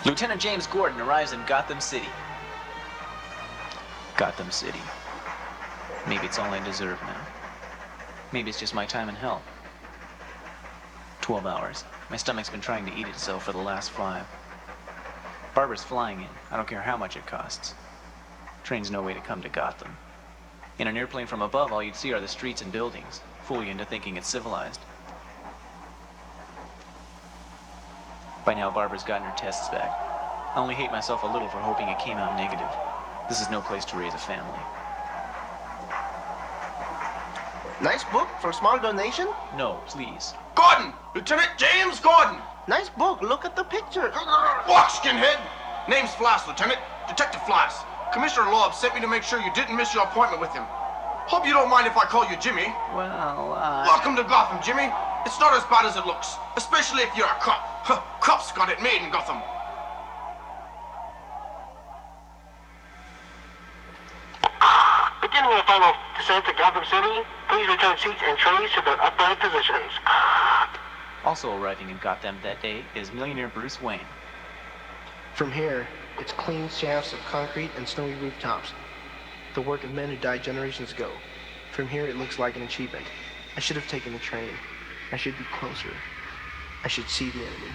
Lieutenant James Gordon arrives in Gotham City. Gotham City. Maybe it's all I deserve now. Maybe it's just my time in hell. 12 hours. My stomach's been trying to eat itself for the last 5. Barbara's flying in. I don't care how much it costs. Train's no way to come to Gotham. In an airplane from above, all you'd see are the streets and buildings, fool you into thinking it's civilized. By now, Barbara's gotten her tests back. I only hate myself a little for hoping it came out negative. This is no place to raise a family. Nice book for a small donation? No, please. Gordon! Lieutenant James Gordon! Nice book. Look at the picture. Walk, skinhead! Name's Flass, Lieutenant. Detective Flass. Commissioner Loeb sent me to make sure you didn't miss your appointment with him. Hope you don't mind if I call you Jimmy. Well, Welcome to Gotham, Jimmy. It's not as bad as it looks, especially if you're a cop. Cops got it made in Gotham. Beginning of final descent to Gotham City, please return seats and trays to their upright positions. Also arriving in Gotham that day is millionaire Bruce Wayne. From here, it's clean shafts of concrete and snowy rooftops. The work of men who died generations ago. From here, it looks like an achievement. I should have taken the train. I should be closer. I should see the enemy.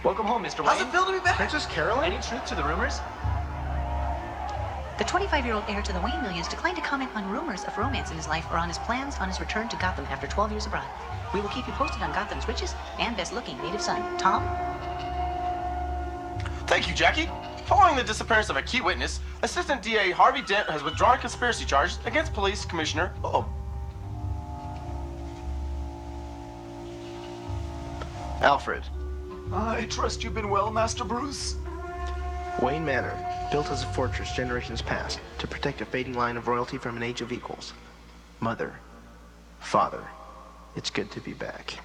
Welcome home, Mr. Wayne. How's it feel to be back? Princess Caroline? Any truth to the rumors? The 25-year-old heir to the Wayne millions declined to comment on rumors of romance in his life or on his plans on his return to Gotham after 12 years abroad. We will keep you posted on Gotham's richest and best-looking native son, Tom. Thank you, Jackie. Following the disappearance of a key witness, Assistant DA Harvey Dent has withdrawn conspiracy charges against Police Commissioner Loeb. Alfred. I trust you've been well, Master Bruce. Wayne Manor, built as a fortress generations past to protect a fading line of royalty from an age of equals. Mother, father, it's good to be back.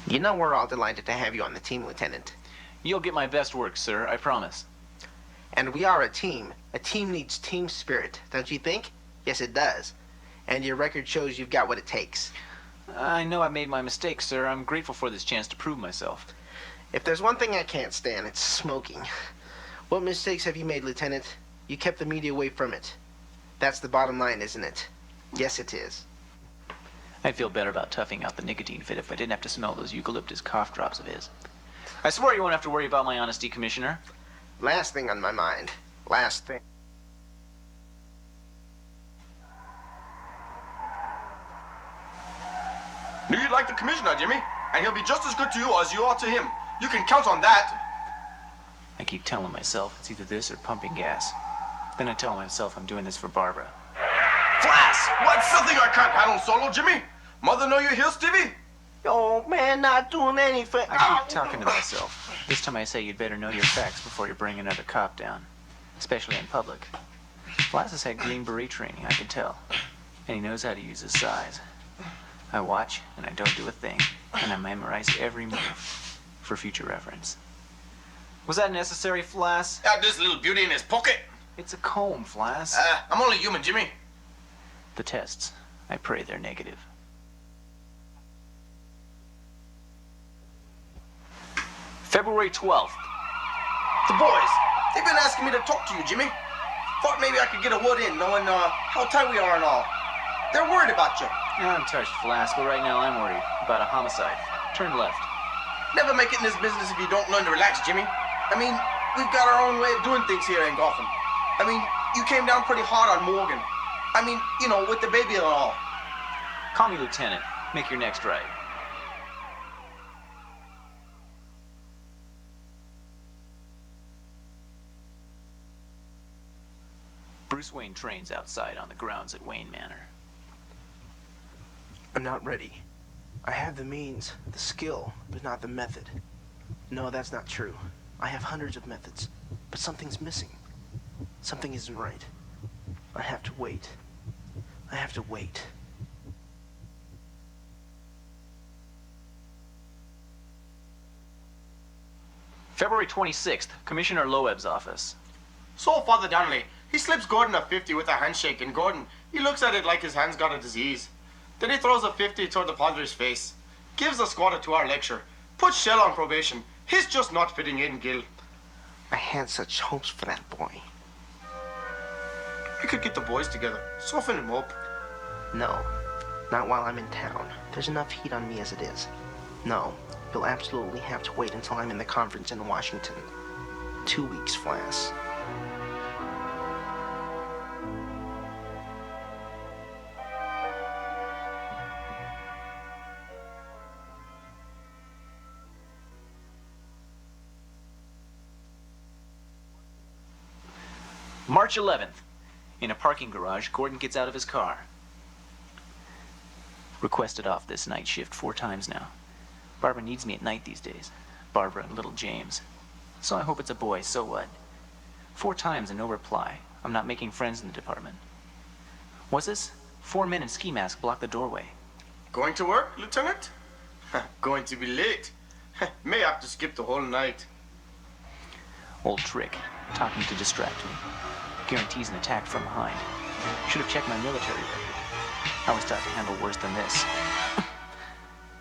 You know we're all delighted to have you on the team, Lieutenant. You'll get my best work, sir, I promise. And we are a team. A team needs team spirit, don't you think? Yes, it does. And your record shows you've got what it takes. I know I made my mistake, sir. I'm grateful for this chance to prove myself. If there's one thing I can't stand, it's smoking. What mistakes have you made, Lieutenant? You kept the media away from it. That's the bottom line, isn't it? Yes, it is. I'd feel better about toughing out the nicotine fit if I didn't have to smell those eucalyptus cough drops of his. I swear you won't have to worry about my honesty, Commissioner. Last thing on my mind. Last thing. Knew you'd like the commissioner, Jimmy, and he'll be just as good to you as you are to him. You can count on that. I keep telling myself it's either this or pumping gas. Then I tell myself I'm doing this for Barbara. Flash! What's something I can't handle solo, Jimmy? Mother know you're here, Stevie? Oh, man, not doing anything. I keep talking to myself. This time I say you'd better know your facts before you bring another cop down. Especially in public. Flass has had Green Beret training, I can tell. And he knows how to use his size. I watch, and I don't do a thing. And I memorize every move for future reference. Was that necessary, Flass? Got this little beauty in his pocket. It's a comb, Flass. I'm only human, Jimmy. The tests. I pray they're negative. February 12th. The boys, they've been asking me to talk to you, Jimmy. Thought maybe I could get a word in, knowing how tight we are and all. They're worried about you. I'm touched, Flass, but right now I'm worried about a homicide. Turn left. Never make it in this business if you don't learn to relax, Jimmy. I mean, we've got our own way of doing things here in Gotham. I mean, you came down pretty hard on Morgan. I mean, you know, with the baby and all. Call me Lieutenant. Make your next right. Bruce Wayne trains outside on the grounds at Wayne Manor. I'm not ready. I have the means, the skill, but not the method. No, that's not true. I have hundreds of methods, but something's missing. Something isn't right. I have to wait. I have to wait. February 26th, Commissioner Loeb's office. So, Father Donnelly, He slips Gordon a 50 with a handshake, and Gordon, he looks at it like his hand's got a disease. Then he throws a 50 toward the Padre's face, gives a squad a 2-hour lecture, puts Shell on probation. He's just not fitting in, Gil. I had such hopes for that boy. We could get the boys together, soften him up. No, not while I'm in town. There's enough heat on me as it is. No, you'll absolutely have to wait until I'm in the conference in Washington. 2 weeks, Flass. March 11th. In a parking garage, Gordon gets out of his car. Requested off this night shift 4 times now. Barbara needs me at night these days. Barbara and little James. So I hope it's a boy, so what? 4 times and no reply. I'm not making friends in the department. What's this? 4 men in ski masks block the doorway. Going to work, Lieutenant? Going to be late. May have to skip the whole night. Old trick. Talking to distract me. Guarantees an attack from behind. Should have checked my military record. I was taught to handle worse than this.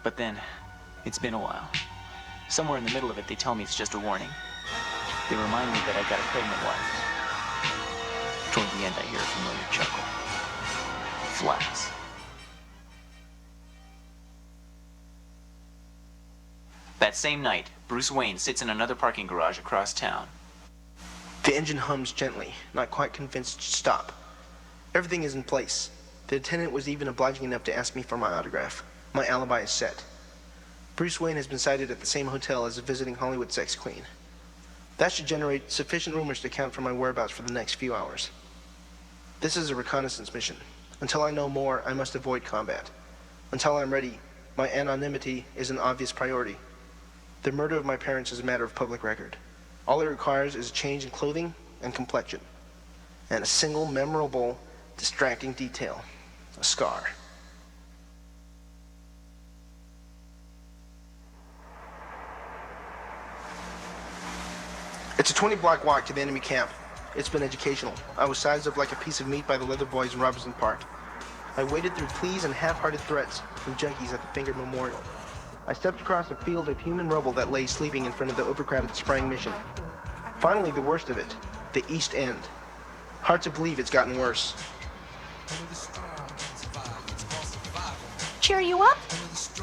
But then, it's been a while. Somewhere in the middle of it, they tell me it's just a warning. They remind me that I got a pregnant wife. Toward the end, I hear a familiar chuckle. Flass. That same night, Bruce Wayne sits in another parking garage across town. The engine hums gently, not quite convinced to stop. Everything is in place. The lieutenant was even obliging enough to ask me for my autograph. My alibi is set. Bruce Wayne has been sighted at the same hotel as a visiting Hollywood sex queen. That should generate sufficient rumors to account for my whereabouts for the next few hours. This is a reconnaissance mission. Until I know more, I must avoid combat. Until I'm ready, my anonymity is an obvious priority. The murder of my parents is a matter of public record. All it requires is a change in clothing and complexion, and a single memorable, distracting detail, a scar. It's a 20-block walk to the enemy camp. It's been educational. I was sized up like a piece of meat by the leather boys in Robertson Park. I waded through pleas and half-hearted threats from junkies at the Finger Memorial. I stepped across a field of human rubble that lay sleeping in front of the overcrowded Sprang mission. Finally, the worst of it, the East End. Hard to believe it's gotten worse. Cheer you up?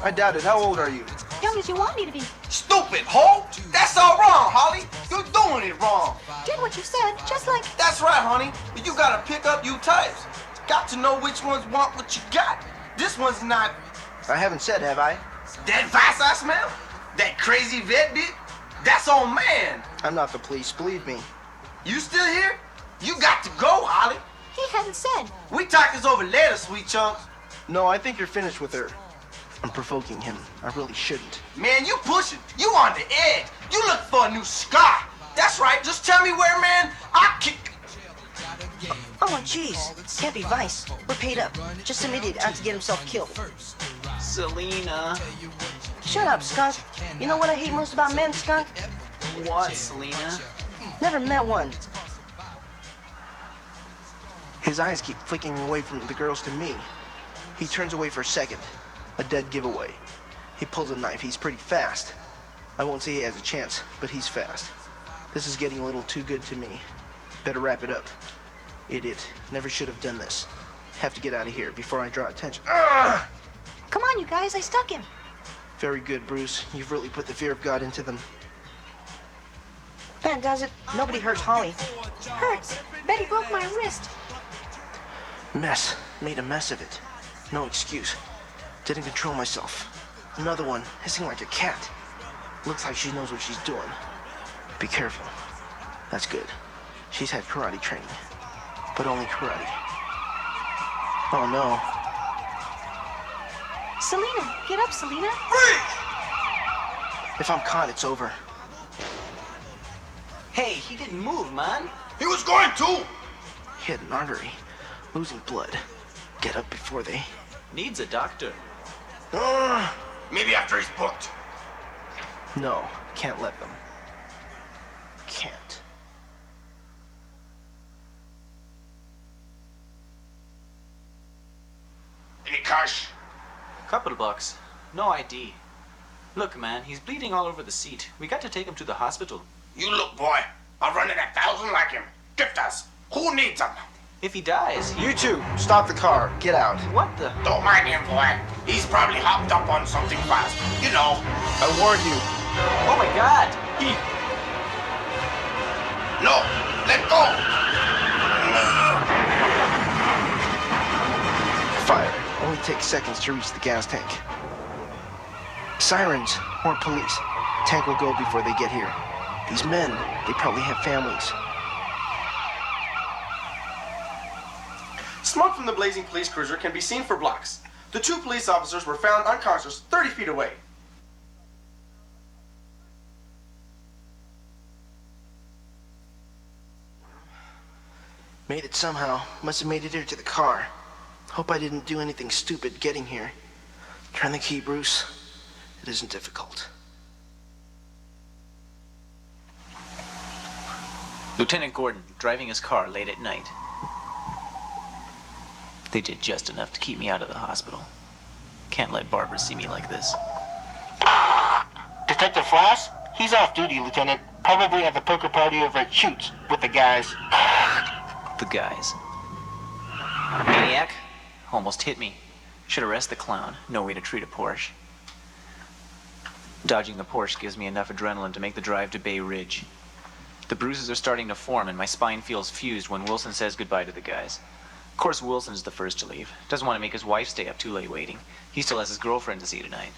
I doubt it. How old are you? Young as you want me to be. Stupid hoe! That's all wrong, Holly. You're doing it wrong. Did what you said, just like... That's right, honey. But you gotta pick up you types. Got to know which ones want what you got. This one's not... I haven't said, have I? That vice I smell? That crazy vet bit? That's on man. I'm not the police, believe me. You still here? You got to go, Holly. He hadn't said. We talk this over later, sweet chunks. No, I think you're finished with her. I'm provoking him. I really shouldn't. Man, you pushing. You on the edge. You look for a new scar. That's right. Just tell me where, man. I'll kick... Oh, jeez. Can't be Vice. We're paid up. Just some idiot out to get himself killed. Selena. Shut up, skunk. You know what I hate most about men, skunk? What, Selena? Never met one. His eyes keep flicking away from the girls to me. He turns away for a second. A dead giveaway. He pulls a knife. He's pretty fast. I won't say he has a chance, but he's fast. This is getting a little too good to me. Better wrap it up. Idiot. Never should have done this. Have to get out of here before I draw attention. Ugh! Come on, you guys, I stuck him. Very good, Bruce. You've really put the fear of God into them. That does it. Nobody hurts Holly. Hurts. Betty broke my wrist. Mess. Made a mess of it. No excuse. Didn't control myself. Another one, hissing like a cat. Looks like she knows what she's doing. Be careful. That's good. She's had karate training. But only karate. Oh no. Selena, get up, Selena. If I'm caught, it's over. Hey, he didn't move, man. He was going to. Hit an artery. Losing blood. Get up before they... Needs a doctor. Maybe after he's booked. No, can't let them. Can't. cash? Couple bucks. No ID. Look, man, he's bleeding all over the seat. We got to take him to the hospital. You look, boy. I'm running 1,000 like him. Gift us. Who needs him? If he dies, You two, stop the car. Get out. What the? Don't mind him, boy. He's probably hopped up on something fast. You know. I warned you. Oh my God! He... No, let go. Fire. Only takes seconds to reach the gas tank. Sirens. More police. Tank will go before they get here. These men, they probably have families. Smoke from the blazing police cruiser can be seen for blocks. The 2 police officers were found unconscious 30 feet away. Made it somehow. Must have made it here to the car. Hope I didn't do anything stupid getting here. Turn the key, Bruce. It isn't difficult. Lieutenant Gordon, driving his car late at night. They did just enough to keep me out of the hospital. Can't let Barbara see me like this. Detective Flass? He's off duty, Lieutenant. Probably at the poker party over at Shoots with the guys. The guys. Maniac? Almost hit me. Should arrest the clown. No way to treat a Porsche. Dodging the Porsche gives me enough adrenaline to make the drive to Bay Ridge. The bruises are starting to form and my spine feels fused when Wilson says goodbye to the guys. Of course, Wilson's the first to leave. Doesn't want to make his wife stay up too late waiting. He still has his girlfriend to see tonight.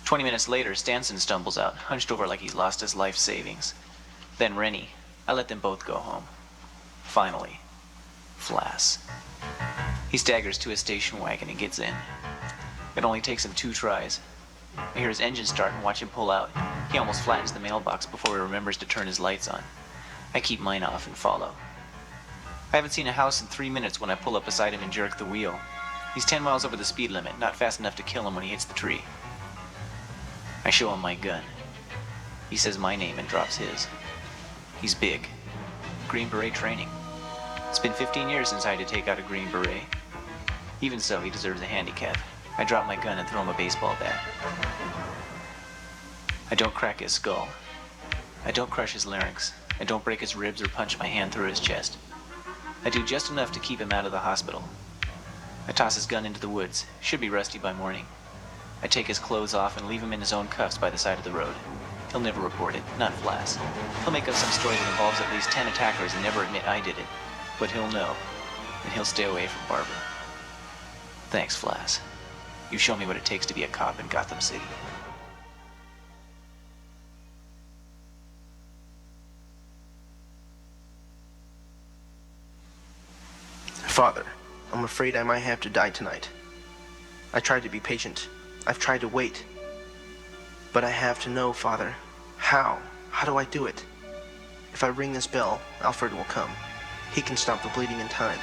20 minutes later, Stanson stumbles out, hunched over like he's lost his life savings. Then Rennie. I let them both go home. Finally, Flass. He staggers to his station wagon and gets in. It only takes him 2 tries. I hear his engine start and watch him pull out. He almost flattens the mailbox before he remembers to turn his lights on. I keep mine off and follow. I haven't seen a house in 3 minutes when I pull up beside him and jerk the wheel. He's 10 miles over the speed limit, not fast enough to kill him when he hits the tree. I show him my gun. He says my name and drops his. He's big. Green Beret training. It's been 15 years since I had to take out a Green Beret. Even so, he deserves a handicap. I drop my gun and throw him a baseball bat. I don't crack his skull. I don't crush his larynx. I don't break his ribs or punch my hand through his chest. I do just enough to keep him out of the hospital. I toss his gun into the woods. Should be rusty by morning. I take his clothes off and leave him in his own cuffs by the side of the road. He'll never report it, not Flass. He'll make up some story that involves at least 10 attackers and never admit I did it. But he'll know, and he'll stay away from Barbara. Thanks, Flass. You've shown me what it takes to be a cop in Gotham City. Father, I'm afraid I might have to die tonight. I tried to be patient. I've tried to wait. But I have to know, Father. How? How do I do it? If I ring this bell, Alfred will come. He can stop the bleeding in time.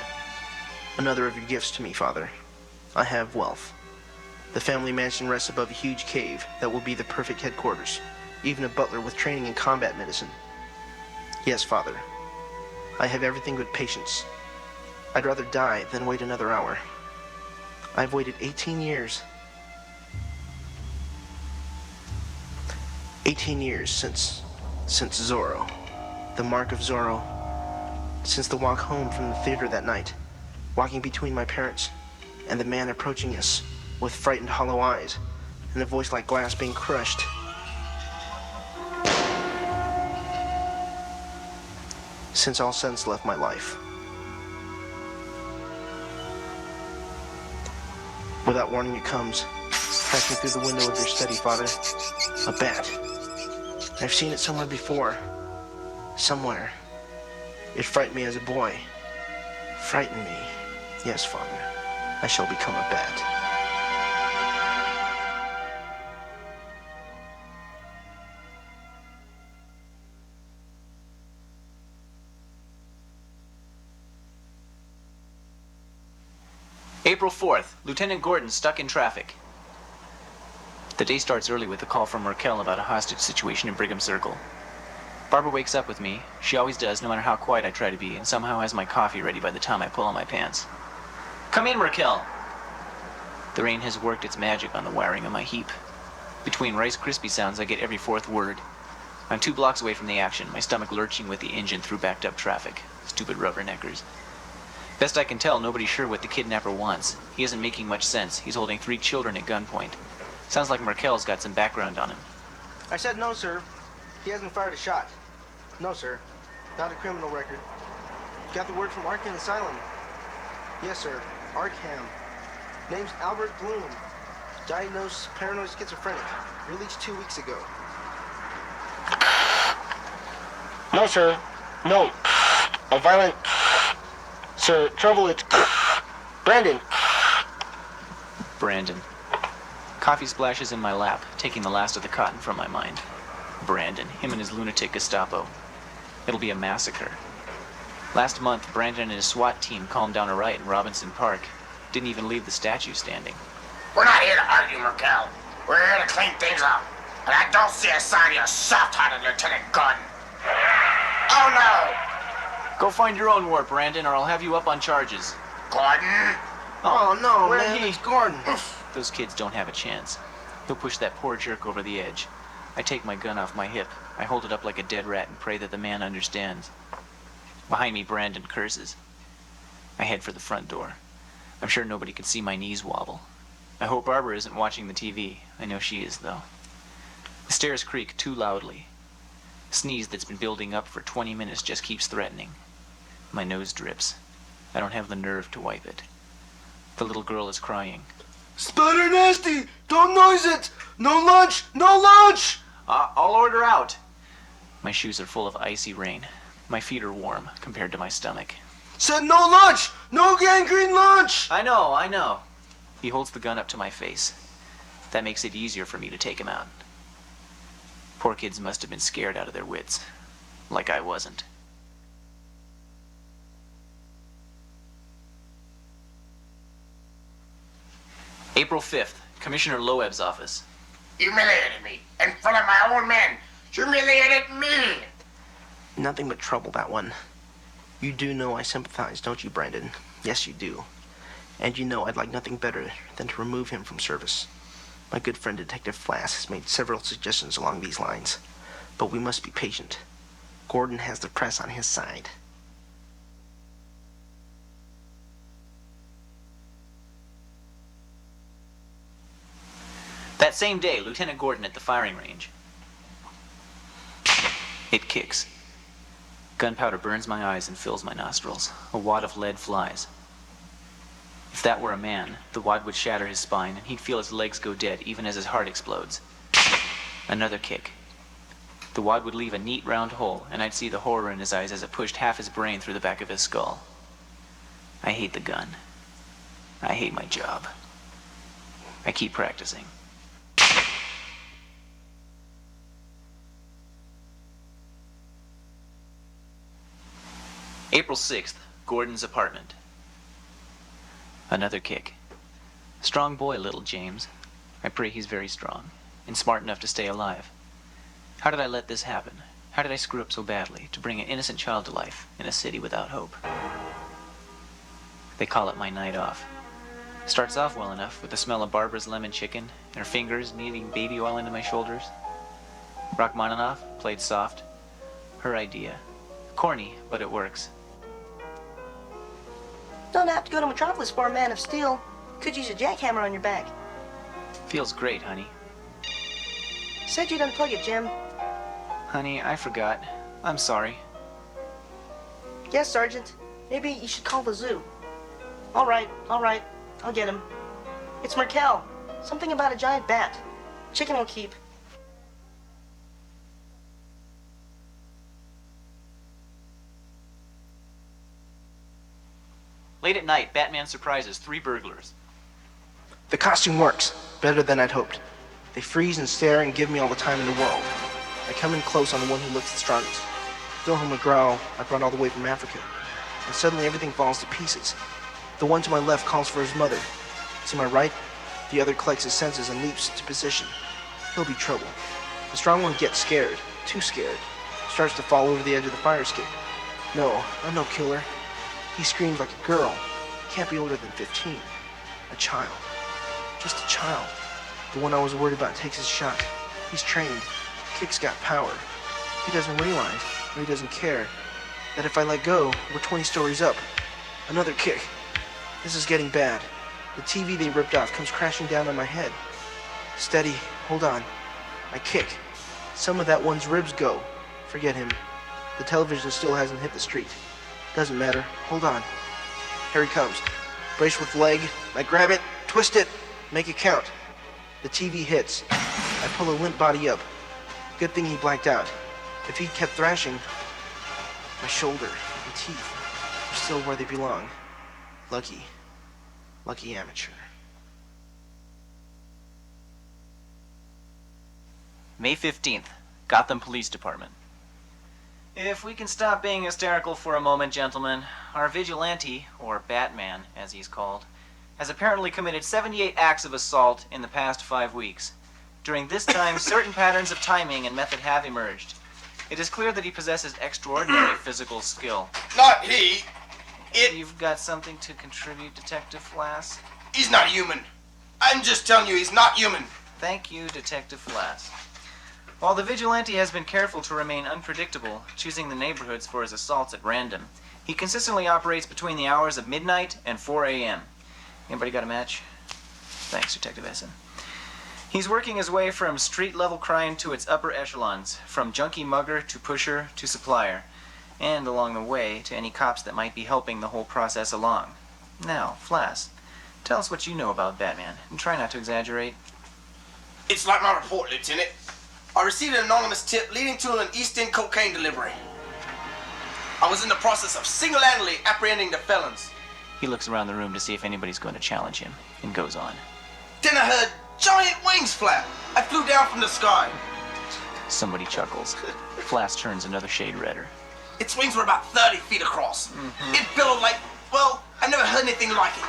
Another of your gifts to me, Father. I have wealth. The family mansion rests above a huge cave that will be the perfect headquarters. Even a butler with training in combat medicine. Yes, Father. I have everything but patience. I'd rather die than wait another hour. I've waited 18 years. 18 years since Zorro. The mark of Zorro. Since the walk home from the theater that night. Walking between my parents and the man approaching us with frightened hollow eyes and a voice like glass being crushed. Since all sense left my life. Without warning it comes, crashing through the window of your study, Father. A bat. I've seen it somewhere before. Somewhere. It frightened me as a boy. Frightened me. Yes, Father. I shall become a bat. April 4th, Lieutenant Gordon stuck in traffic. The day starts early with a call from Raquel about a hostage situation in Brigham Circle. Barbara wakes up with me. She always does, no matter how quiet I try to be, and somehow has my coffee ready by the time I pull on my pants. Come in, Raquel. The rain has worked its magic on the wiring of my heap. Between Rice Krispie sounds, I get every fourth word. I'm 2 blocks away from the action, my stomach lurching with the engine through backed-up traffic. Stupid rubberneckers. Best I can tell, nobody's sure what the kidnapper wants. He isn't making much sense. He's holding 3 children at gunpoint. Sounds like Merkel's got some background on him. I said no, sir. He hasn't fired a shot. No, sir. Not a criminal record. Got the word from Arkham Asylum. Yes, sir. Arkham. Name's Albert Bloom. Diagnosed paranoid schizophrenic. Released 2 weeks ago. No, sir. No. A violent... Sir, trouble, it's... Brandon. Brandon. Coffee splashes in my lap, taking the last of the cotton from my mind. Brandon, him and his lunatic Gestapo. It'll be a massacre. Last month, Brandon and his SWAT team calmed down a riot in Robinson Park. Didn't even leave the statue standing. We're not here to argue, Merkel. We're here to clean things up. And I don't see a sign of your soft-hearted Lieutenant Gordon. Oh, no! Go find your own war, Brandon, or I'll have you up on charges. Gordon? Oh, no, where'd man. he- It's Gordon. Those kids don't have a chance. They'll push that poor jerk over the edge. I take my gun off my hip. I hold it up like a dead rat and pray that the man understands. Behind me, Brandon curses. I head for the front door. I'm sure nobody can see my knees wobble. I hope Barbara isn't watching the TV. I know she is, though. The stairs creak too loudly. Sneeze that's been building up for 20 minutes just keeps threatening. My nose drips. I don't have the nerve to wipe it. The little girl is crying. Spider nasty! Don't noise it! No lunch! No lunch! I'll order out. My shoes are full of icy rain. My feet are warm compared to my stomach. Said no lunch! No gangrene lunch! I know. He holds the gun up to my face. That makes it easier for me to take him out. Poor kids must have been scared out of their wits. Like I wasn't. April 5th, Commissioner Loeb's office. Humiliated me in front of my own men. Humiliated me. Nothing but trouble, that one. You do know I sympathize, don't you, Brandon? Yes, you do. And you know I'd like nothing better than to remove him from service. My good friend Detective Flass has made several suggestions along these lines. But we must be patient. Gordon has the press on his side. That same day, Lieutenant Gordon at the firing range. It kicks. Gunpowder burns my eyes and fills my nostrils. A wad of lead flies. If that were a man, the wad would shatter his spine, and he'd feel his legs go dead even as his heart explodes. Another kick. The wad would leave a neat round hole, and I'd see the horror in his eyes as it pushed half his brain through the back of his skull. I hate the gun. I hate my job. I keep practicing. April 6th, Gordon's apartment. Another kick. Strong boy, little James. I pray he's very strong, and smart enough to stay alive. How did I let this happen? How did I screw up so badly to bring an innocent child to life in a city without hope? They call it my night off. Starts off well enough with the smell of Barbara's lemon chicken and her fingers kneading baby oil into my shoulders. Rachmaninoff played soft. Her idea. Corny, but it works. Don't have to go to Metropolis for a Man of Steel. Could use a jackhammer on your back. Feels great, honey. Said you'd unplug it, Jim. Honey, I forgot. I'm sorry. Yes, Sergeant. Maybe you should call the zoo. All right. I'll get him. It's Merkel. Something about a giant bat. Chicken will keep. Late at night, Batman surprises 3 burglars. The costume works. Better than I'd hoped. They freeze and stare and give me all the time in the world. I come in close on the one who looks the strongest. Throw him a growl I brought all the way from Africa. And suddenly everything falls to pieces. The one to my left calls for his mother. To my right, the other collects his senses and leaps into position. He'll be trouble. The strong one gets scared. Too scared. Starts to fall over the edge of the fire escape. No, I'm no killer. He screams like a girl. Can't be older than 15. A child. Just a child. The one I was worried about takes his shot. He's trained. Kick's got power. He doesn't realize, or he doesn't care, that if I let go, we're 20 stories up. Another kick. This is getting bad. The TV they ripped off comes crashing down on my head. Steady. Hold on. I kick. Some of that one's ribs go. Forget him. The television still hasn't hit the street. Doesn't matter. Hold on. Here he comes. Brace with leg. I grab it, twist it, make it count. The TV hits. I pull a limp body up. Good thing he blacked out. If he'd kept thrashing, my shoulder and teeth are still where they belong. Lucky amateur. May 15th, Gotham Police Department. If we can stop being hysterical for a moment, gentlemen, our vigilante, or Batman as he's called, has apparently committed 78 acts of assault in the past 5 weeks. During this time, certain patterns of timing and method have emerged. It is clear that he possesses extraordinary physical skill. Not he. You've got something to contribute, Detective Flass? He's not human. I'm just telling you, he's not human. Thank you, Detective Flass. While the vigilante has been careful to remain unpredictable, choosing the neighborhoods for his assaults at random, he consistently operates between the hours of midnight and 4 a.m. Anybody got a match? Thanks, Detective Essen. He's working his way from street-level crime to its upper echelons, from junkie mugger to pusher to supplier, and along the way to any cops that might be helping the whole process along. Now, Flass, tell us what you know about Batman, and try not to exaggerate. It's like my report, Lieutenant. I received an anonymous tip leading to an East End cocaine delivery. I was in the process of single-handedly apprehending the felons. He looks around the room to see if anybody's going to challenge him, and goes on. Then I heard giant wings flap. I flew down from the sky. Somebody chuckles. Flass turns another shade redder. Its wings were about 30 feet across. It billowed like, well, I never heard anything like it.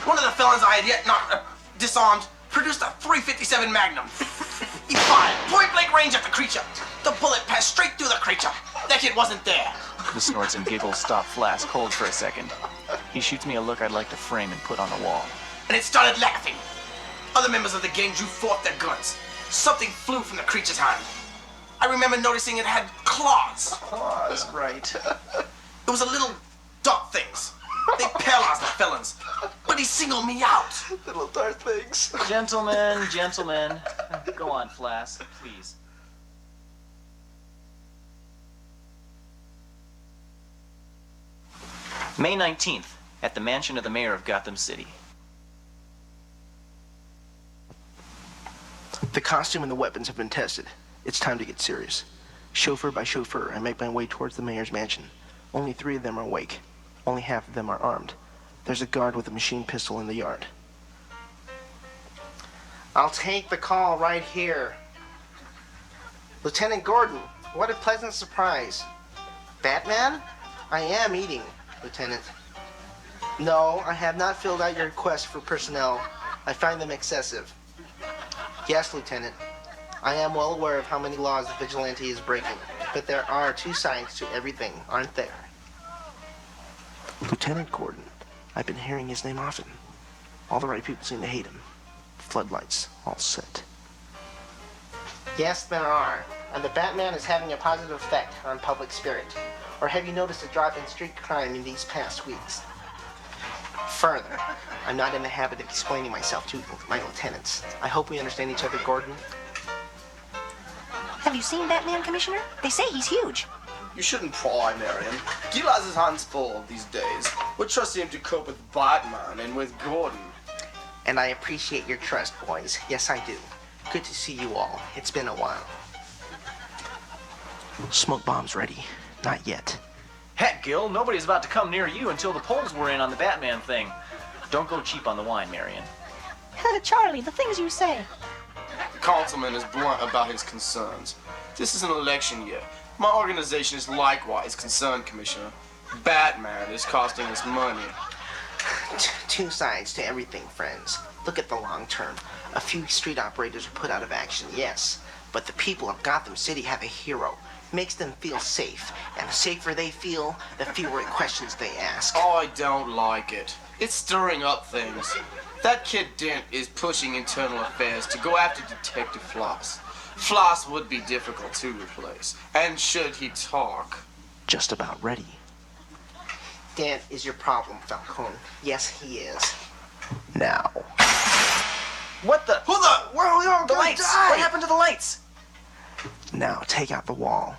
One of the felons I had yet not disarmed produced a .357 Magnum. He fired point-blank range at the creature. The bullet passed straight through the creature. That kid wasn't there. The snorts and giggles stop Flass cold for a second. He shoots me a look I'd like to frame and put on the wall. And it started laughing. Other members of the gang drew forth their guns. Something flew from the creature's hand. I remember noticing it had claws. Claws, right. It was a little dot things. They paralyzed the felons, but he singled me out. Little dark things. Gentlemen. Go on, Flass, please. May 19th, at the mansion of the mayor of Gotham City. The costume and the weapons have been tested. It's time to get serious. Chauffeur by chauffeur, I make my way towards the mayor's mansion. Only 3 of them are awake. Only half of them are armed. There's a guard with a machine pistol in the yard. I'll take the call right here. Lieutenant Gordon, what a pleasant surprise. Batman? I am eating, Lieutenant. No, I have not filled out your request for personnel. I find them excessive. Yes, Lieutenant. I am well aware of how many laws the vigilante is breaking, but there are 2 sides to everything, aren't there? Lieutenant Gordon. I've been hearing his name often. All the right people seem to hate him. Floodlights all set. Yes, there are. And the Batman is having a positive effect on public spirit. Or have you noticed a drop in street crime in these past weeks? Further, I'm not in the habit of explaining myself to my lieutenants. I hope we understand each other, Gordon. Have you seen Batman, Commissioner? They say he's huge. You shouldn't pry, Marion. Gil has his hands full these days. We're trusting him to cope with Batman and with Gordon. And I appreciate your trust, boys. Yes, I do. Good to see you all. It's been a while. Smoke bombs ready. Not yet. Heck, Gil, nobody's about to come near you until the polls were in on the Batman thing. Don't go cheap on the wine, Marion. Charlie, the things you say. The councilman is blunt about his concerns. This is an election year. My organization is likewise concerned, Commissioner. Batman is costing us money. 2 sides to everything, friends. Look at the long term. A few street operators are put out of action, yes. But the people of Gotham City have a hero. Makes them feel safe. And the safer they feel, the fewer questions they ask. I don't like it. It's stirring up things. That kid Dent is pushing internal affairs to go after Detective Floss. Floss would be difficult to replace. And should he talk? Just about ready. Dent is your problem, Falcone. Yes, he is. Now. What the? Who the? Where are we all The gonna lights! die? What happened to the lights? Now take out the wall.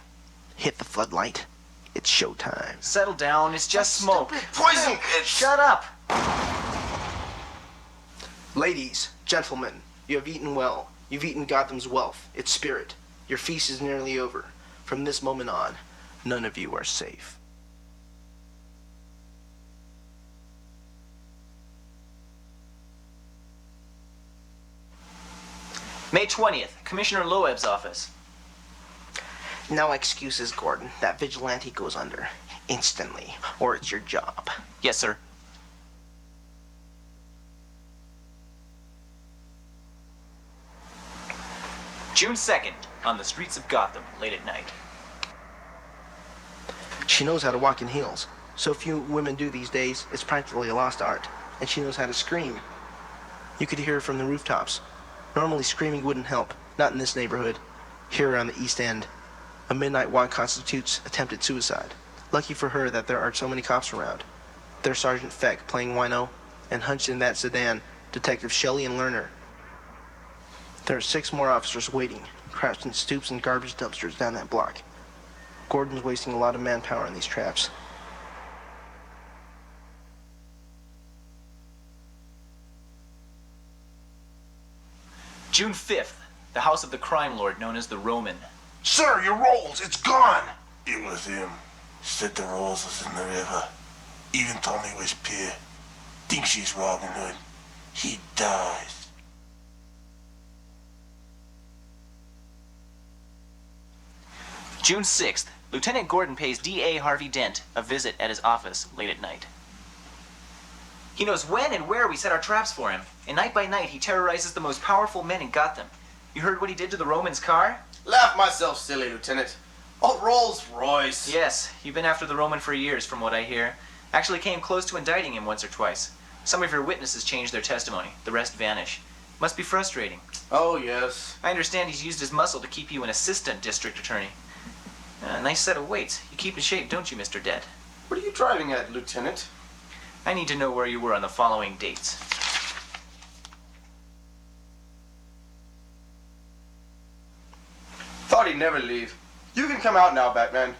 Hit the floodlight. It's showtime. Settle down, it's just smoke. Poison! It's... Shut up! Ladies, Gentlemen, you have eaten well. You've eaten Gotham's wealth, its spirit. Your feast is nearly over. From this moment on, none of you are safe. May 20th, Commissioner Loeb's office. no excuses, Gordon. That vigilante goes under. Instantly. Or it's your job. Yes, sir. June 2nd, on the streets of Gotham, late at night. She knows how to walk in heels. So few women do these days, it's practically a lost art. And she knows how to scream. You could hear her from the rooftops. Normally screaming wouldn't help, not in this neighborhood. Here around the East End, a midnight walk constitutes attempted suicide. Lucky for her that there are so many cops around. There's Sergeant Feck playing wino, and hunched in that sedan, Detective Shelley and Lerner. There are 6 more officers waiting, crouched in stoops and garbage dumpsters down that block. Gordon's wasting a lot of manpower on these traps. June 5th, the house of the crime lord known as the Roman. Sir, your rolls, it's gone! It was him. Said the rolls was in the river. Even told me it was Pierre. Thinks she's Robin Hood. He dies. June 6th, Lieutenant Gordon pays D.A. Harvey Dent a visit at his office late at night. He knows when and where we set our traps for him, and night by night he terrorizes the most powerful men in Gotham. You heard what he did to the Roman's car? Laugh myself silly, Lieutenant. Oh, Rolls Royce. Yes, you've been after the Roman for years, from what I hear. Actually came close to indicting him once or twice. Some of your witnesses changed their testimony. The rest vanish. Must be frustrating. Oh, yes. I understand he's used his muscle to keep you an assistant district attorney. Nice set of weights. You keep in shape, don't you, Mr. Dent? What are you driving at, Lieutenant? I need to know where you were on the following dates. Thought he'd never leave. You can come out now, Batman.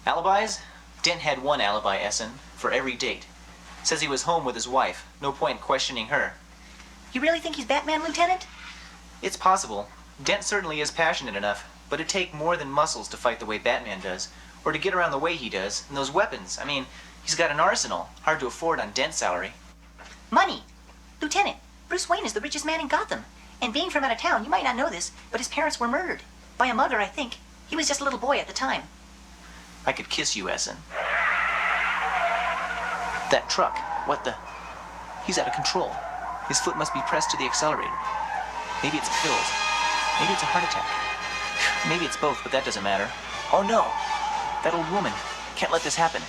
Alibis? Dent had one alibi, Essen, for every date. Says he was home with his wife. No point questioning her. You really think he's Batman, Lieutenant? It's possible. Dent certainly is passionate enough, but it'd take more than muscles to fight the way Batman does, or to get around the way he does, and those weapons. I mean, he's got an arsenal, hard to afford on Dent's salary. Money. Lieutenant, Bruce Wayne is the richest man in Gotham. And being from out of town, you might not know this, but his parents were murdered. By a mugger, I think. He was just a little boy at the time. I could kiss you, Essen. That truck, what the? He's out of control. His foot must be pressed to the accelerator. Maybe it's pills. Maybe it's a heart attack. Maybe it's both, but that doesn't matter. Oh no! That old woman. Can't let this happen.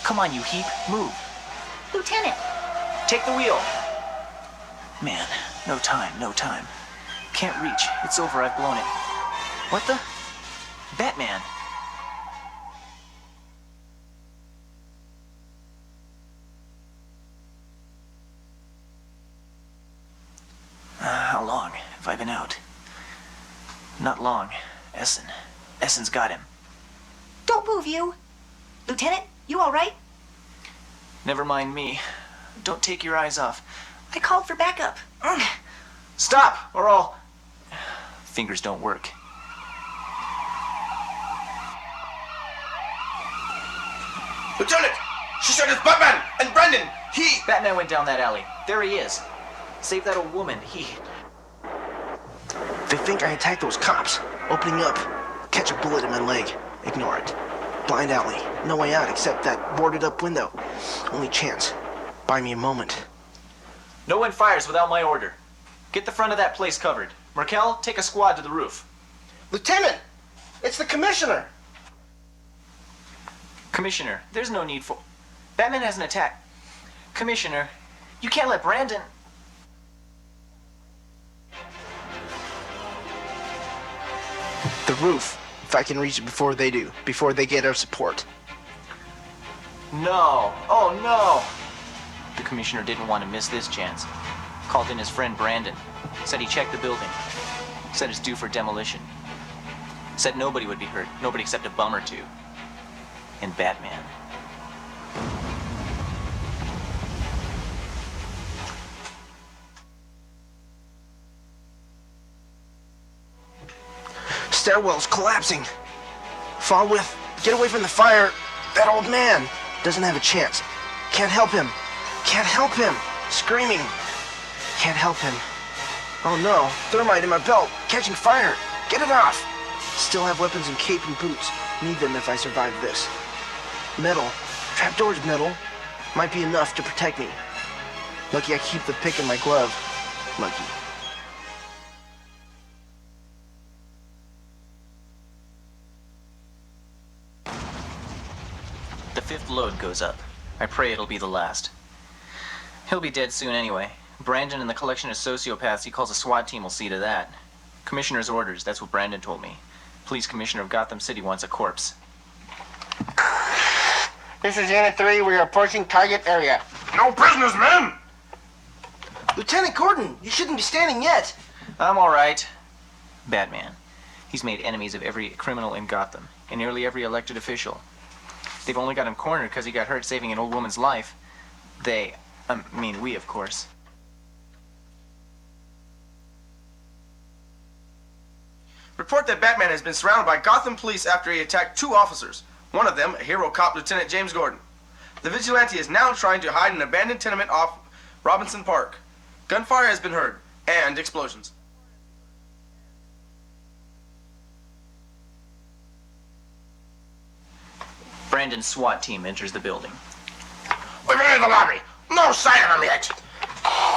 Come on, you heap. Move. Lieutenant! Take the wheel. Man, no time, no time. Can't reach. It's over, I've blown it. What the? Batman. How long have I been out? Not long. Essen. Essen's got him. Don't move, you! Lieutenant, you all right? Never mind me. Don't take your eyes off. I called for backup. Stop, or I'll... Fingers don't work. Lieutenant! She said it's Batman and Brandon. He... Batman went down that alley. There he is. Save that old woman. They think I attacked those cops. Opening up. Catch a bullet in my leg. Ignore it. Blind alley. No way out except that boarded up window. Only chance. Buy me a moment. No one fires without my order. Get the front of that place covered. Merkel, take a squad to the roof. Lieutenant! It's the Commissioner! Commissioner, there's no need for... Batman has an attack. Commissioner, you can't let Brandon... The roof, if I can reach it before they do, before they get our support. No. Oh, no. The commissioner didn't want to miss this chance. Called in his friend Brandon. Said he checked the building. Said it's due for demolition. Said nobody would be hurt. Nobody except a bum or two. And Batman. Stairwell's collapsing. Fall with. Get away from the fire. That old man doesn't have a chance. Can't help him. Can't help him. Screaming. Can't help him. Oh no. Thermite in my belt. Catching fire. Get it off. Still have weapons and cape and boots. Need them if I survive this. Metal. Trapdoor's metal. Might be enough to protect me. Lucky I keep the pick in my glove. Lucky. The fifth load goes up. I pray it'll be the last. He'll be dead soon anyway. Brandon and the collection of sociopaths he calls a SWAT team will see to that. Commissioner's orders, that's what Brandon told me. Police Commissioner of Gotham City wants a corpse. This is Unit 3. We are approaching target area. No prisoners, men! Lieutenant Gordon, you shouldn't be standing yet. I'm all right. Batman. He's made enemies of every criminal in Gotham, and nearly every elected official. They've only got him cornered because he got hurt saving an old woman's life. We, of course. Report that Batman has been surrounded by Gotham police after he attacked 2 officers. One of them, a hero cop, Lieutenant James Gordon. The vigilante is now trying to hide in an abandoned tenement off Robinson Park. Gunfire has been heard, and explosions. Brandon's SWAT team enters the building. We've been in the lobby. No sign of him yet.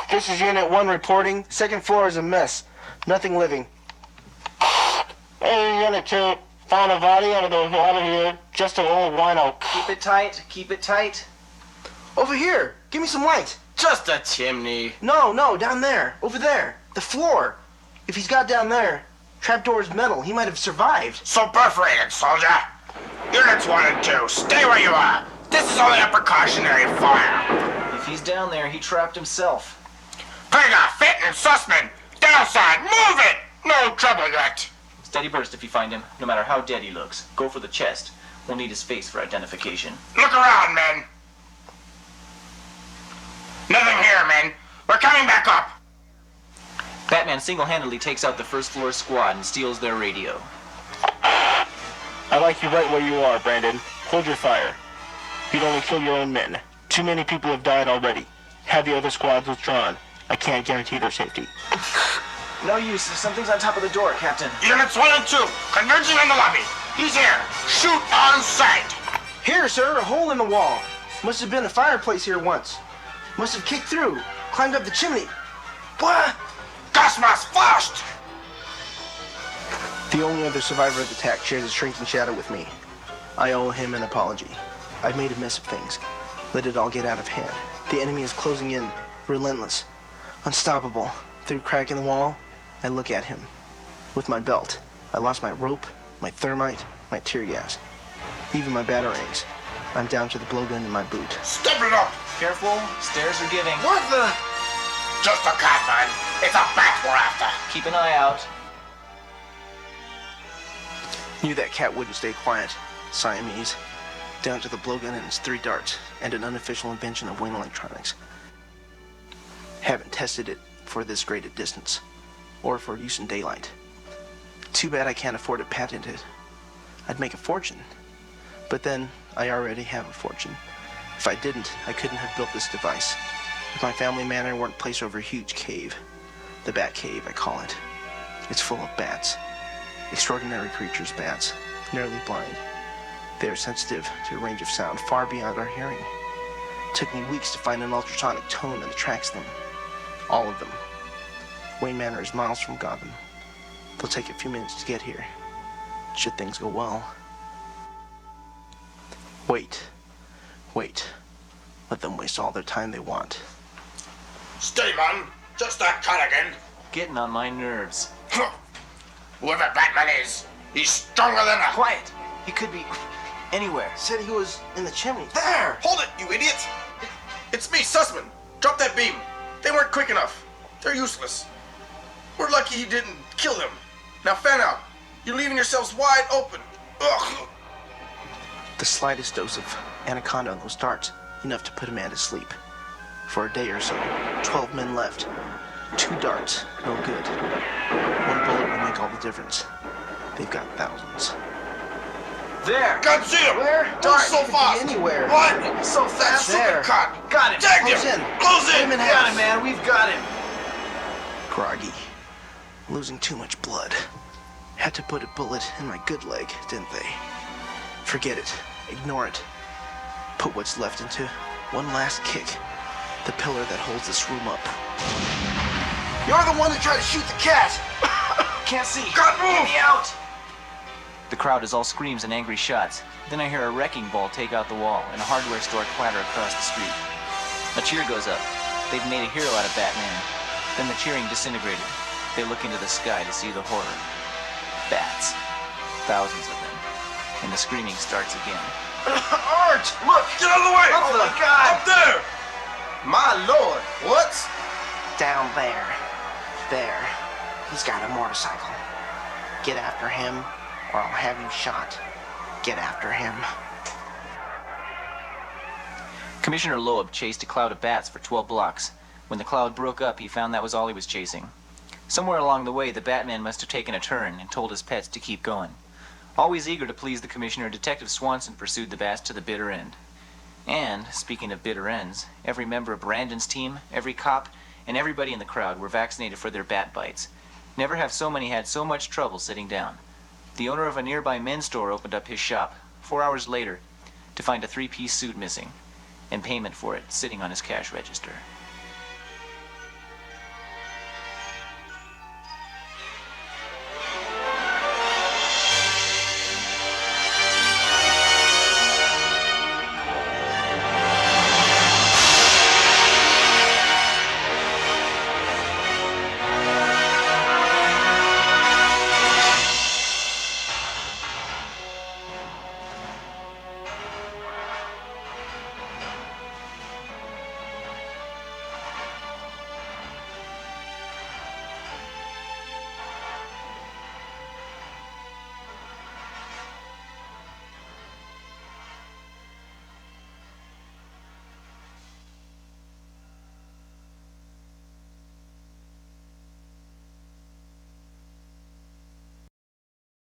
This is Unit 1 reporting. Second floor is a mess. Nothing living. Hey, Unit 2. Found a body out of here. Just an old wino. Keep it tight. Keep it tight. Over here. Give me some light. Just a chimney. No, down there. Over there. The floor. If he's got down there, trapdoor's metal. He might have survived. So perforated, soldier. Units 1 and 2, stay where you are. This is only a precautionary fire. If he's down there, he trapped himself. Pega, Fenton, and Sussman, downside, move it. No trouble yet. Steady burst if you find him, no matter how dead he looks. Go for the chest. We'll need his face for identification. Look around, men. Nothing here, men. We're coming back up. Batman single-handedly takes out the first floor squad and steals their radio. I like you right where you are, Brandon. Hold your fire. You'd only kill your own men. Too many people have died already. Have the other squads withdrawn. I can't guarantee their safety. No use. Something's on top of the door, Captain. Units 1 and 2, converging in the lobby. He's here. Shoot on sight. Here, sir, a hole in the wall. Must have been a fireplace here once. Must have kicked through, climbed up the chimney. What? Gas mask flashed. The only other survivor of the attack shares a shrinking shadow with me. I owe him an apology. I've made a mess of things. Let it all get out of hand. The enemy is closing in, relentless, unstoppable. Through a crack in the wall, I look at him. With my belt, I lost my rope, my thermite, my tear gas, even my batarangs. I'm down to the blowgun in my boot. Step it up. Careful. Stairs are giving. What the? Just a cat, man. It's a bat we're after. Keep an eye out. Knew that cat wouldn't stay quiet. Siamese. Down to the blowgun and its 3 darts, and an unofficial invention of Wayne Electronics. Haven't tested it for this great a distance, or for use in daylight. Too bad I can't afford to patent it. I'd make a fortune. But then, I already have a fortune. If I didn't, I couldn't have built this device. If my family manor weren't placed over a huge cave. The Bat Cave, I call it. It's full of bats. Extraordinary creatures, bats. Nearly blind. They are sensitive to a range of sound far beyond our hearing. Took me weeks to find an ultrasonic tone that attracts them. All of them. Wayne Manor is miles from Gotham. They'll take a few minutes to get here. Should things go well. Wait. Let them waste all their time they want. Steady, man. Just that cat again. Getting on my nerves. Whoever Batman is, he's stronger than a... Quiet! He could be anywhere. Said he was in the chimney. There! Hold it, you idiot! It's me, Sussman. Drop that beam. They weren't quick enough. They're useless. We're lucky he didn't kill them. Now fan out. You're leaving yourselves wide open. Ugh! The slightest dose of anaconda on those darts, enough to put a man to sleep. For a day or so, 12 men left. 2 darts, no good. 1 bullet will make all the difference. They've got thousands. There! Can't see him! Where? Don't Darts so could be fast! anywhere. What? So fast! There. Cut! Got him! Tag Close him! in. Close Put in! him in half. man. We've got him. Groggy. Losing too much blood. Had to put a bullet in my good leg, didn't they? Forget it. Ignore it. Put what's left into one last kick. The pillar that holds this room up. You're the one who tried to shoot the cat! Can't see. God, move! Get me out! The crowd is all screams and angry shots. Then I hear a wrecking ball take out the wall and a hardware store clatter across the street. A cheer goes up. They've made a hero out of Batman. Then the cheering disintegrated. They look into the sky to see the horror. Bats. Thousands of them. And the screaming starts again. Art! Look! Get out of the way! Oh my God! Up there! My lord! What? Down there. There. He's got a motorcycle. Get after him, or I'll have you shot. Get after him. Commissioner Loeb chased a cloud of bats for 12 blocks. When the cloud broke up, he found that was all he was chasing. Somewhere along the way, the Batman must have taken a turn and told his pets to keep going. Always eager to please the Commissioner, Detective Swanson pursued the bats to the bitter end. And, speaking of bitter ends, every member of Brandon's team, every cop, and everybody in the crowd were vaccinated for their bat bites. Never have so many had so much trouble sitting down. The owner of a nearby men's store opened up his shop 4 hours later to find a 3-piece suit missing and payment for it sitting on his cash register.